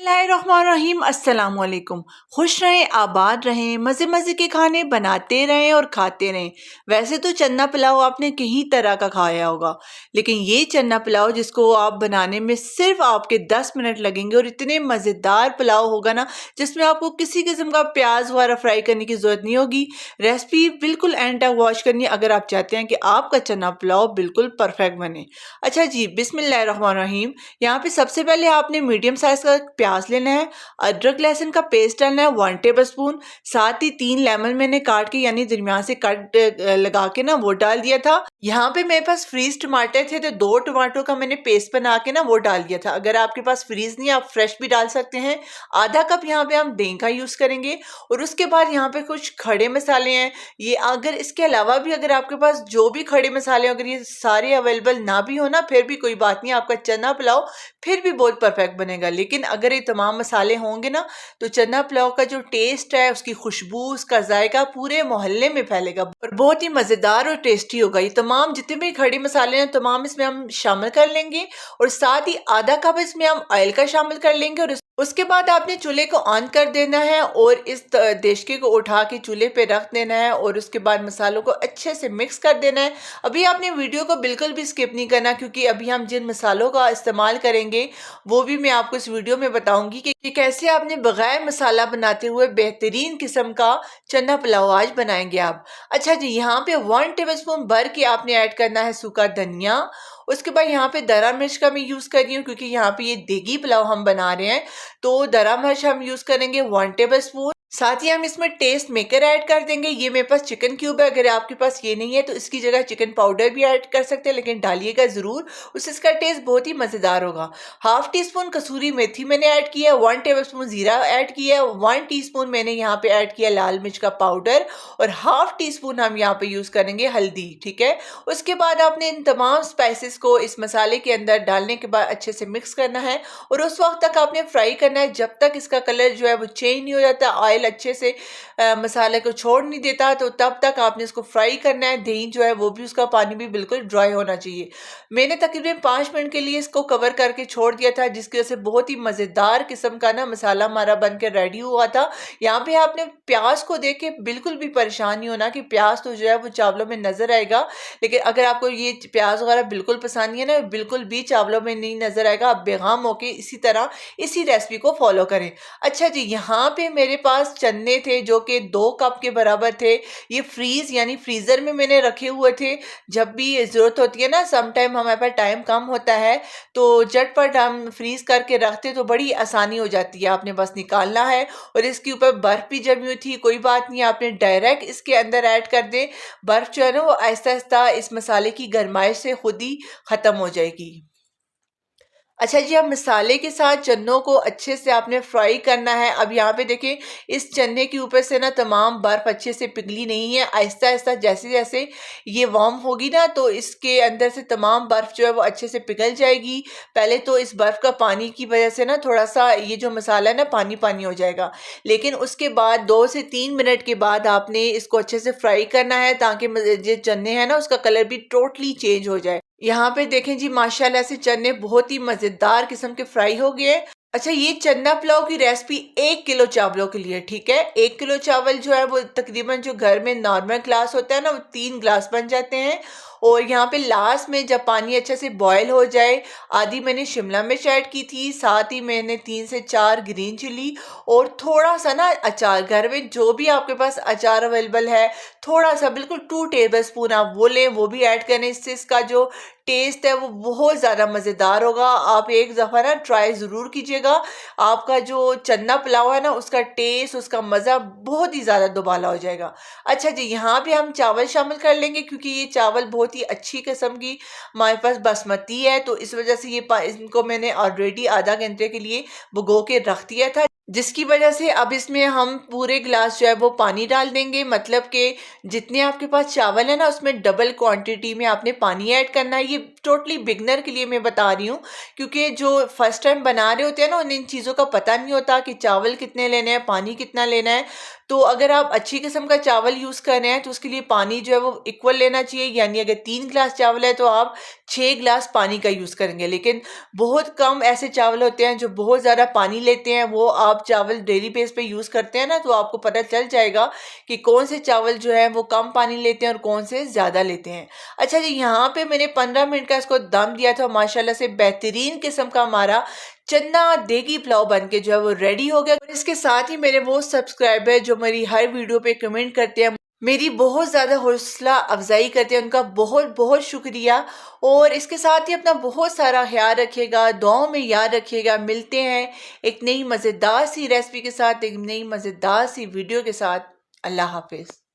बिस्मिल्लाहिर्रहमानिर्रहीम। अस्सलाम वालेकुम। खुश रहें, आबाद रहें, मज़े मज़े के खाने बनाते रहें और खाते रहें। वैसे तो चन्ना पुलाव आपने कई तरह का खाया होगा, लेकिन ये चन्ना पुलाव जिसको आप बनाने में सिर्फ आपके 10 मिनट लगेंगे और इतने मज़ेदार पुलाव होगा ना, जिसमें आपको किसी किस्म का प्याज वगैरह फ्राई करने की ज़रूरत नहीं होगी। रेसिपी बिल्कुल एंड तक वॉच करनी अगर आप चाहते हैं कि आपका चन्ना पुलाव बिल्कुल परफेक्ट बने। अच्छा जी, बिस्मिल्लाहिर्रहमानिर्रहीम। यहाँ पे सबसे पहले आपने मीडियम साइज का प्याज लेना है, अदरक लहसुन का पेस्ट डालना है 1 टेबलस्पून, साथ ही 3 लेमन मैंने काट के यानी दरमियान से कट लगा के ना वो डाल दिया था। यहाँ पे मेरे पास फ्रीज टमाटर थे तो 2 टमाटरों का मैंने पेस्ट बना के ना वो डाल दिया था। अगर आपके पास फ्रीज नहीं आप फ्रेश भी डाल सकते हैं। आधा कप यहाँ पे हम दही का यूज करेंगे और उसके बाद यहाँ पे कुछ खड़े मसाले हैं। ये अगर इसके अलावा भी अगर आपके पास जो भी खड़े मसाले अगर ये सारे अवेलेबल ना भी हो ना फिर भी कोई बात नहीं, आपका चना पुलाव फिर भी बहुत परफेक्ट बनेगा। लेकिन अगर ये तमाम मसाले होंगे ना तो चना पुलाव का जो टेस्ट है, उसकी खुशबू, उसका जायका पूरे मोहल्ले में फैलेगा और बहुत ही मजेदार और टेस्टी होगा। ये तमाम जितने भी खड़े मसाले हैं तमाम इसमें हम शामिल कर लेंगे और साथ ही आधा कप इसमें हम ऑयल का शामिल कर लेंगे और उसके बाद आपने चूल्हे को ऑन कर देना है और इस देशके को उठा के चूल्हे पे रख देना है और उसके बाद मसालों को अच्छे से मिक्स कर देना है। अभी आपने वीडियो को बिल्कुल भी स्किप नहीं करना, क्योंकि अभी हम जिन मसालों का इस्तेमाल करेंगे वो भी मैं आपको इस वीडियो में बताऊंगी कि कैसे आपने बगैर मसाला बनाते हुए बेहतरीन किस्म का चना पुलाव आज बनाएंगे आप। अच्छा जी, यहाँ पे 1 टेबलस्पून भर के आपने ऐड करना है सूखा धनिया। उसके बाद यहाँ पे दरा मिर्च का मैं यूज़ कर रही हूँ, क्योंकि यहाँ पे ये देगी पुलाव हम बना रहे हैं तो दरा मिर्च हम यूज़ करेंगे 1 टेबलस्पून। साथ ही हम इसमें टेस्ट मेकर ऐड कर देंगे। ये मेरे पास चिकन क्यूब है, अगर आपके पास ये नहीं है तो इसकी जगह चिकन पाउडर भी ऐड कर सकते हैं, लेकिन डालिएगा ज़रूर, उससे इसका टेस्ट बहुत ही मज़ेदार होगा। हाफ टी स्पून कसूरी मेथी मैंने ऐड किया, 1 टेबलस्पून ज़ीरा ऐड किया, 1 टीस्पून मैंने यहाँ पे ऐड किया लाल मिर्च का पाउडर और हाफ टी स्पून हम यहाँ पे यूज़ करेंगे हल्दी। ठीक है, उसके बाद आपने इन तमाम स्पाइसेस को इस मसाले के अंदर डालने के बाद अच्छे से मिक्स करना है और उस वक्त तक आपने फ्राई करना है जब तक इसका कलर जो है वो चेंज नहीं हो जाता, ऑयल अच्छे से मसाले को छोड़ नहीं देता, तो तब तक आपने इसको फ्राई करना है। दही जो है वो भी, उसका पानी भी बिल्कुल ड्राई होना चाहिए। मैंने तकरीबन 5 मिनट के लिए इसको कवर करके छोड़ दिया था, जिसकी वजह से बहुत ही मज़ेदार किस्म का ना मसाला हमारा बन के रेडी हुआ था। यहाँ पे आपने प्याज को देख के बिल्कुल भी परेशान नहीं होना कि प्याज तो जो है वो चावलों में नजर आएगा, लेकिन अगर आपको ये प्याज वगैरह बिल्कुल पसंद नहीं है ना, बिल्कुल भी चावलों में नहीं नजर आएगा, आप बेगम होके इसी तरह इसी रेसिपी को फॉलो करें। अच्छा जी, यहाँ पे मेरे पास चने थे जो कि 2 कप के बराबर थे। ये फ्रीज यानी फ्रीजर में मैंने रखे हुए थे। जब भी जरूरत होती है ना, सम टाइम हमारे पास टाइम कम होता है तो झटपट हम फ्रीज करके रखते तो बड़ी आसानी हो जाती है। आपने बस निकालना है और इसके ऊपर बर्फ भी जमी हुई थी, कोई बात नहीं, आपने डायरेक्ट इसके अंदर ऐड कर दे। बर्फ जो है ना वो आहिस्ता आहिस्ता इस मसाले की गरमाइश से खुद ही खत्म हो जाएगी। अच्छा जी, अब मसाले के साथ चनों को अच्छे से आपने फ्राई करना है। अब यहाँ पे देखिए, इस चने के ऊपर से ना तमाम बर्फ़ अच्छे से पिघली नहीं है। आहिस्ता आहिस्ता जैसे जैसे ये वार्म होगी ना तो इसके अंदर से तमाम बर्फ़ जो है वो अच्छे से पिघल जाएगी। पहले तो इस बर्फ़ का पानी की वजह से ना थोड़ा सा ये जो मसाला है ना पानी पानी हो जाएगा, लेकिन उसके बाद 2 से 3 मिनट के बाद आपने इसको अच्छे से फ्राई करना है ताकि जो चने हैं ना उसका कलर भी टोटली चेंज हो जाए। यहाँ पे देखें जी, माशाल्लाह से चने बहुत ही मज़ेदार किस्म के फ्राई हो गए। अच्छा, ये चना पुलाव की रेसिपी 1 किलो चावलों के लिए। ठीक है, 1 किलो चावल जो है वो तकरीबन जो घर में नॉर्मल ग्लास होता है ना वो 3 ग्लास बन जाते हैं। और यहाँ पे लास्ट में जब पानी अच्छे से बॉयल हो जाए, आधी मैंने शिमला मिर्च ऐड की थी, साथ ही मैंने 3 से 4 ग्रीन चिली और थोड़ा सा ना अचार, घर में जो भी आपके पास अचार अवेलेबल है थोड़ा सा, बिल्कुल 2 टेबल स्पून आप वो लें, वो भी ऐड करें। इससे इसका जो टेस्ट है वो बहुत ज़्यादा मज़ेदार होगा। आप एक दफ़ा ना ट्राई ज़रूर कीजिएगा, आपका जो चना पुलाव है ना उसका टेस्ट, उसका मज़ा बहुत ही ज़्यादा दुबाला हो जाएगा। अच्छा जी, यहाँ पे हम चावल शामिल कर लेंगे, क्योंकि ये चावल बहुत ही अच्छी किस्म की हमारे पास बासमती है, तो इस वजह से ये इनको मैंने ऑलरेडी आधा घंटे के लिए भिगो के रख दिया था। जिसकी वजह से अब इसमें हम पूरे ग्लास जो है वो पानी डाल देंगे, मतलब कि जितने आपके पास चावल है ना उसमें डबल क्वांटिटी में आपने पानी ऐड करना है। ये टोटली बिगनर के लिए मैं बता रही हूँ, क्योंकि जो फर्स्ट टाइम बना रहे होते हैं ना उन्हें इन चीज़ों का पता नहीं होता कि चावल कितने लेने हैं, पानी कितना लेना है। तो अगर आप अच्छी किस्म का चावल यूज़ कर रहे हैं तो उसके लिए पानी जो है वो इक्वल लेना चाहिए, यानी अगर 3 गिलास चावल है तो आप 6 गिलास पानी का यूज़ करेंगे। लेकिन बहुत कम ऐसे चावल होते हैं जो बहुत ज़्यादा पानी लेते हैं, वो आप चावल डेली बेस पे यूज़ करते हैं ना तो आपको पता चल जाएगा कि कौन से चावल जो है वो कम पानी लेते हैं और कौन से ज़्यादा लेते हैं। अच्छा जी, यहाँ पे मैंने 15 मिनट का इसको दम दिया था, माशाल्लाह से बेहतरीन किस्म का हमारा चन्ना देगी पुलाव बन के जो है वो रेडी हो गया। और इसके साथ ही मेरे वो सब्सक्राइबर जो मेरी हर वीडियो पे कमेंट करते हैं, मेरी बहुत ज़्यादा हौसला अफजाई करते हैं, उनका बहुत बहुत शुक्रिया। और इसके साथ ही अपना बहुत सारा ख्याल रखिएगा, दुआओं में याद रखिएगा। मिलते हैं एक नई मज़ेदार सी रेसिपी के साथ, एक नई मज़ेदार सी वीडियो के साथ। अल्लाह हाफिज़।